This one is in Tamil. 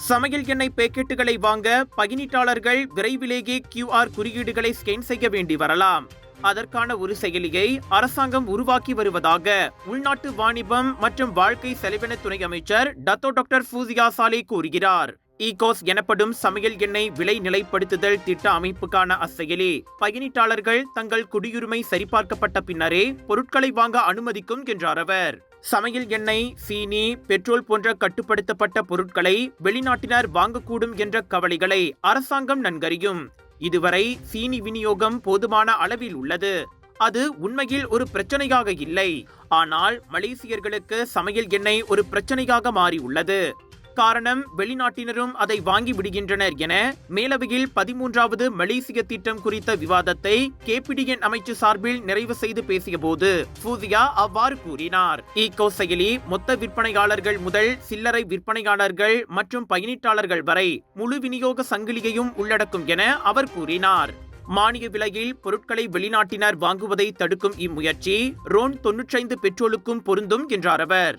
சமையல் எண்ணெய் பேக்கெட்டுகளை வாங்க பயனீட்டாளர்கள் விரைவிலேயே QR குறியீடுகளை ஸ்கேன் செய்ய வேண்டி வரலாம். அதற்கான ஒரு செயலியை அரசாங்கம் உருவாக்கி வருவதாக உள்நாட்டு வாணிபம் மற்றும் வாழ்க்கை செலவின துறை அமைச்சர் டத்தோ டாக்டர் ஃபூசியா சாலே கூறுகிறார். ஈகோஸ் எனப்படும் சமையல் எண்ணெய் விலை நிலைப்படுத்துதல் திட்ட அமைப்புக்கான அச்செயலி பயனீட்டாளர்கள் தங்கள் குடியுரிமை சரிபார்க்கப்பட்ட பின்னரே பொருட்களை வாங்க அனுமதிக்கும் என்றார் அவர். சமையல் எண்ணெய், சீனி, பெட்ரோல் போன்ற கட்டுப்படுத்தப்பட்ட பொருட்களை வெளிநாட்டினர் வாங்கக்கூடும் என்ற கவலைகளை அரசாங்கம் நன்கறியும். இதுவரை சீனி விநியோகம் போதுமான அளவில் உள்ளது. அது உண்மையில் ஒரு பிரச்சனையாக இல்லை. ஆனால் மலேசியர்களுக்கு சமையல் எண்ணெய் ஒரு பிரச்சனையாக மாறி உள்ளது. காரணம், வெளிநாட்டினரும் அதை வாங்கி விடுகின்றனர் என மேலவையில் 13வது மலேசிய திட்டம் குறித்த விவாதத்தை KPDN அமைச்சு சார்பில் நிறைவு செய்து பேசிய போது ஃபூசியா அவ்வாறு கூறினார். ஈகோ செயலி மொத்த விற்பனையாளர்கள் முதல் சில்லறை விற்பனையாளர்கள் மற்றும் பயனீட்டாளர்கள் வரை முழு விநியோக சங்கிலியையும் உள்ளடக்கும் என அவர் கூறினார். மானிய விலையில் பொருட்களை வெளிநாட்டினர் வாங்குவதை தடுக்கும் இம்முயற்சி RON 95 பெட்ரோலுக்கும் பொருந்தும் என்றார் அவர்.